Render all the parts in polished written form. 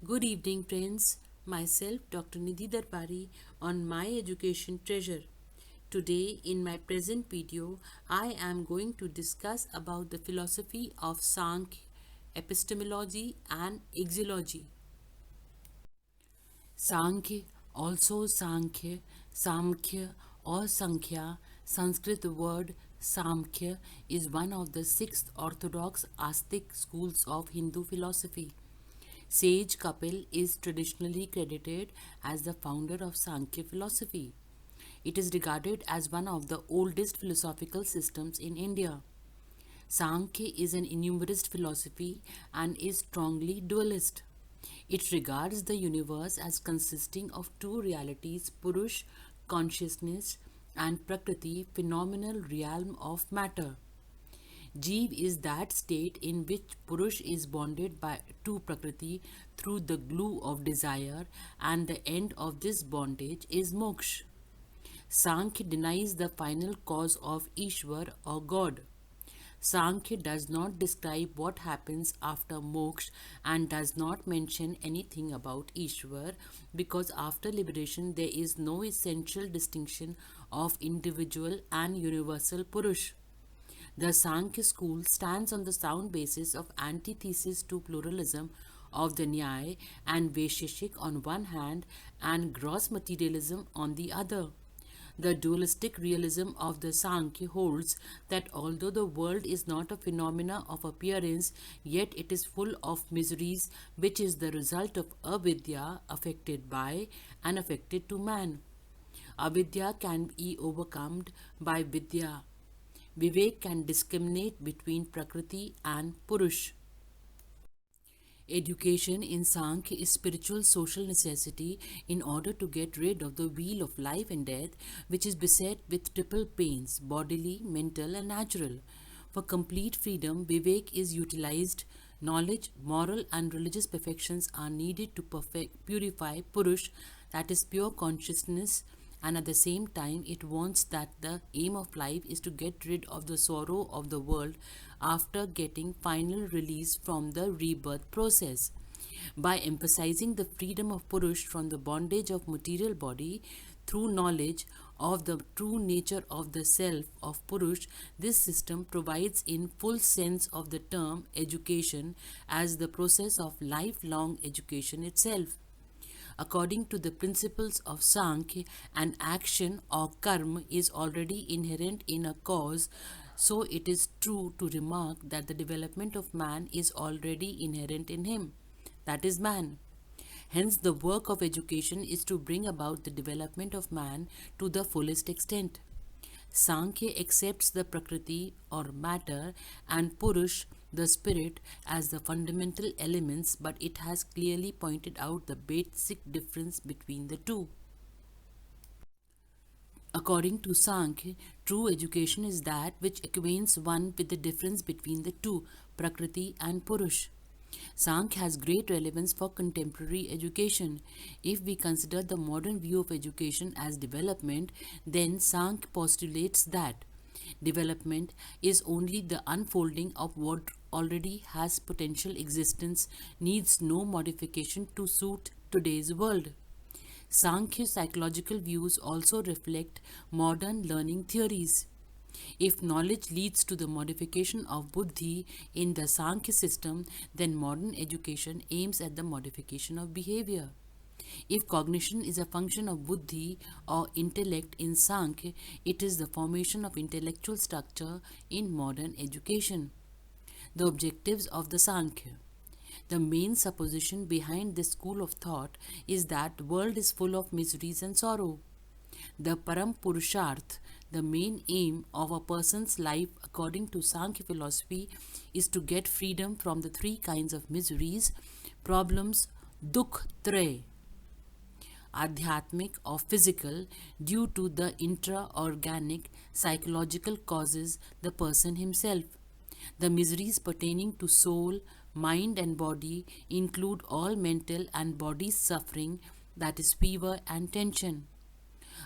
Good evening, friends. Myself, Dr. Nidhi Darbari, on My Education Treasure. Today, in my present video, I am going to discuss about the philosophy of Sankhya, epistemology, and axiology. Sankhya, also Samkhya, or Sankhya, Sanskrit word Samkhya, is one of the six orthodox ascetic schools of Hindu philosophy. Sage Kapil is traditionally credited as the founder of Sankhya philosophy. It is regarded as one of the oldest philosophical systems in India. Sankhya is an enumerist philosophy and is strongly dualist. It regards the universe as consisting of two realities, Purush, consciousness, and Prakriti, phenomenal realm of matter. Jeev is that state in which Purush is bonded to Prakriti through the glue of desire, and the end of this bondage is moksha. Sankhya denies the final cause of Ishwar or God. Sankhya does not describe what happens after moksha and does not mention anything about Ishwar, because after liberation there is no essential distinction of individual and universal Purush. The Sankhya school stands on the sound basis of antithesis to pluralism of the Nyaya and Vaisheshik on one hand and gross materialism on the other. The dualistic realism of the Sankhya holds that although the world is not a phenomena of appearance, yet it is full of miseries, which is the result of avidya affected by and affected to man. Avidya can be overcome by vidya. Vivek can discriminate between Prakriti and Purush. Education in Sankhya is spiritual social necessity in order to get rid of the wheel of life and death, which is beset with triple pains, bodily, mental, and natural. For complete freedom, Vivek is utilized. Knowledge, moral, and religious perfections are needed to purify Purush, that is pure consciousness, and at the same time it wants that the aim of life is to get rid of the sorrow of the world after getting final release from the rebirth process. By emphasizing the freedom of Purush from the bondage of material body through knowledge of the true nature of the self of Purush, this system provides in full sense of the term education as the process of lifelong education itself. According to the principles of Sankhya, an action or karma is already inherent in a cause, so it is true to remark that the development of man is already inherent in him, that is, man. Hence, the work of education is to bring about the development of man to the fullest extent. Sankhya accepts the Prakriti or matter and Purush, the spirit, as the fundamental elements, but it has clearly pointed out the basic difference between the two. According to Sankhya, true education is that which acquaints one with the difference between the two, Prakriti and Purush. Sankhya has great relevance for contemporary education. If we consider the modern view of education as development, then Sankhya postulates that development is only the unfolding of what already has potential existence, needs no modification to suit today's world. Sankhya psychological views also reflect modern learning theories. If knowledge leads to the modification of buddhi in the Sankhya system, then modern education aims at the modification of behavior. If cognition is a function of buddhi or intellect in Sankhya, it is the formation of intellectual structure in modern education. The objectives of the Sankhya. The main supposition behind this school of thought is that the world is full of miseries and sorrow. The Param Purusharth, the main aim of a person's life according to Sankhya philosophy, is to get freedom from the three kinds of miseries, problems, dukh trey, adhyatmic or physical, due to the intra-organic psychological causes the person himself. The miseries pertaining to soul, mind and body include all mental and body suffering, that is fever and tension.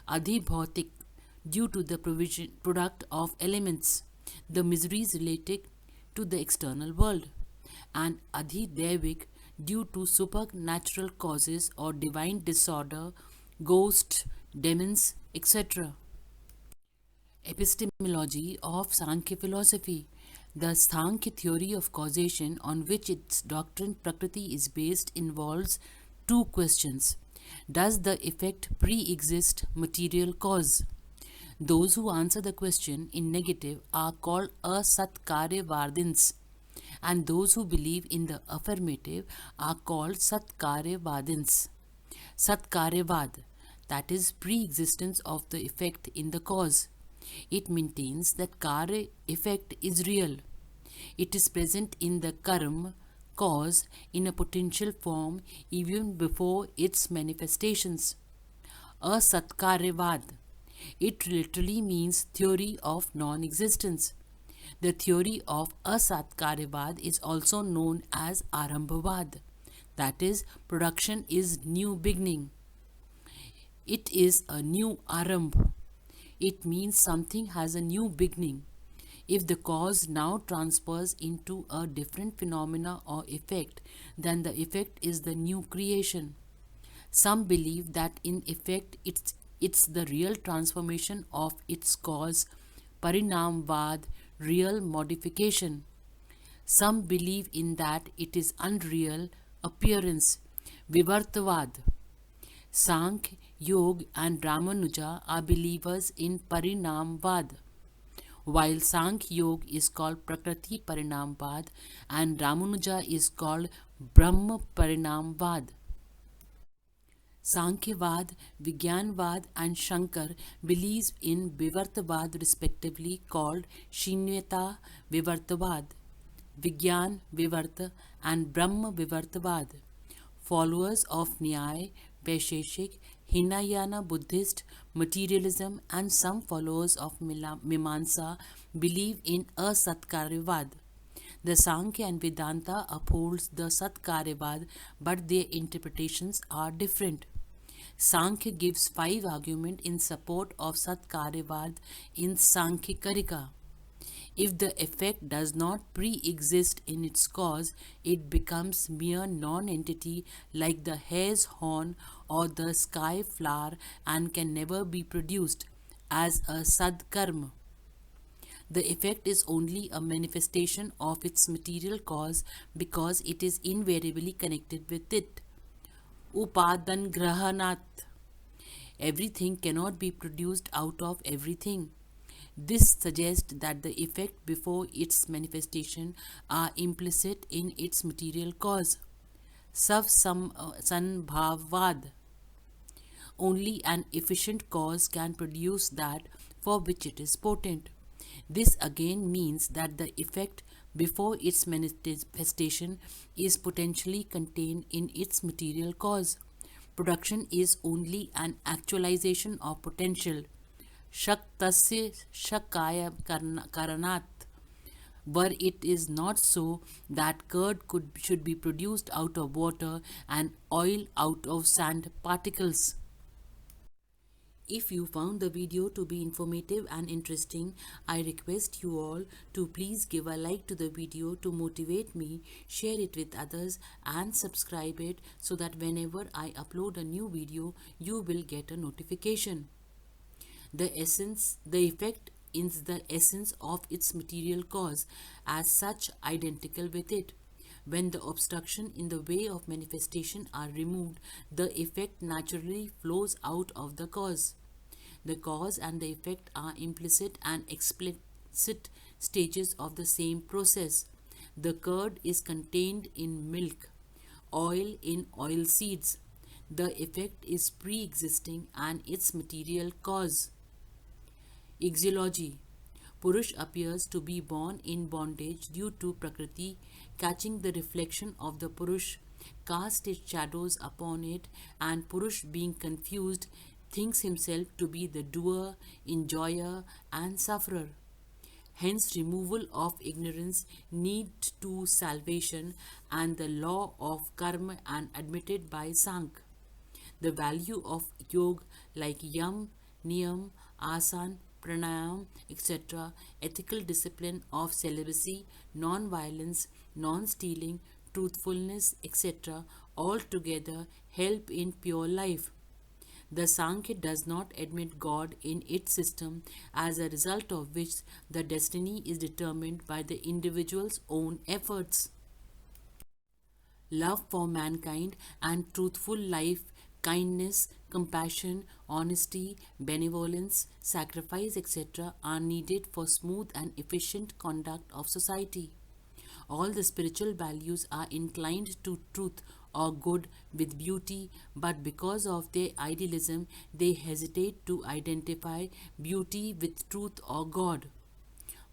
Adhibhautik, due to the product of elements, the miseries related to the external world, and Adhidevik, due to supernatural causes or divine disorder, ghosts, demons, etc. Epistemology of Sankhya Philosophy. The Sankhya theory of causation on which its doctrine Prakriti is based involves two questions. Does the effect pre-exist material cause? Those who answer the question in negative are called asatkaryavadins, and those who believe in the affirmative are called satkaryavadins. Satkaryavad, that is pre-existence of the effect in the cause. It maintains that karya effect is real. It is present in the karma cause in a potential form even before its manifestations. Asatkaryavad. It literally means theory of non-existence. The theory of asatkaryavad is also known as arambhavad. That is, production is new beginning. It is a new arambh. It means something has a new beginning. If the cause now transfers into a different phenomena or effect, then the effect is the new creation. Some believe that in effect it's the real transformation of its cause, parinamvad, real modification. Some believe in that it is unreal appearance, vivartavad. Sankhya, Yoga and Ramanuja are believers in Parinamvad, while Sankhya Yoga is called Prakriti Parinamvad and Ramanuja is called Brahma Parinamvad. Sankhyavad, Vigyanvad and Shankar believes in Vivartavad respectively called Shinyata Vivartavad, Vigyan Vivarta and Brahma Vivartavad. Followers of Nyaya, Vaisheshik, Hinayana Buddhist, materialism and some followers of Mimamsa believe in Asatkaryavad. The Sankhya and Vedanta upholds the Satkaryavad, but their interpretations are different. Sankhya gives 5 arguments in support of Satkaryavad in Sankhya Karika. If the effect does not pre-exist in its cause, it becomes mere non-entity like the hare's horn or the sky flower and can never be produced as a sadkarma. The effect is only a manifestation of its material cause because it is invariably connected with it. Upadan grahanat. Everything cannot be produced out of everything. This suggests that the effect before its manifestation are implicit in its material cause. Sanbhavvad. Only an efficient cause can produce that for which it is potent. This again means that the effect before its manifestation is potentially contained in its material cause. Production is only an actualization of potential. Shaktasya shakaya karanat. Were it is not so that curd should be produced out of water and oil out of sand particles. If you found the video to be informative and interesting, I request you all to please give a like to the video to motivate me, share it with others and subscribe it so that whenever I upload a new video, you will get a notification. The effect is the essence of its material cause, as such identical with it. When the obstruction in the way of manifestation are removed, the effect naturally flows out of the cause. The cause and the effect are implicit and explicit stages of the same process. The curd is contained in milk, oil in oil seeds. The effect is pre-existing and its material cause. Axiology. Purush appears to be born in bondage due to Prakriti catching the reflection of the Purush, cast its shadows upon it, and Purush, being confused, thinks himself to be the doer, enjoyer, and sufferer. Hence, removal of ignorance need to salvation and the law of karma and admitted by Sankhya. The value of yoga like yam, niyam, asan, pranayam, etc., ethical discipline of celibacy, non-violence, non-stealing, truthfulness, etc., altogether help in pure life. The Sankhya does not admit God in its system, as a result of which the destiny is determined by the individual's own efforts. Love for mankind and truthful life, kindness, compassion, honesty, benevolence, sacrifice, etc., are needed for smooth and efficient conduct of society. All the spiritual values are inclined to truth or good with beauty, but because of their idealism, they hesitate to identify beauty with truth or God.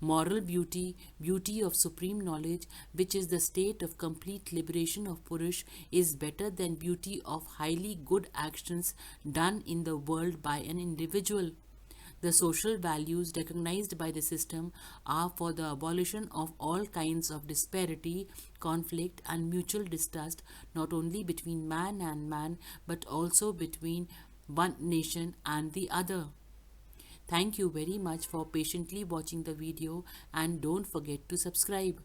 Moral beauty, beauty of supreme knowledge, which is the state of complete liberation of Purush, is better than beauty of highly good actions done in the world by an individual. The social values recognized by the system are for the abolition of all kinds of disparity, conflict, and mutual distrust, not only between man and man, but also between one nation and the other. Thank you very much for patiently watching the video, and don't forget to subscribe.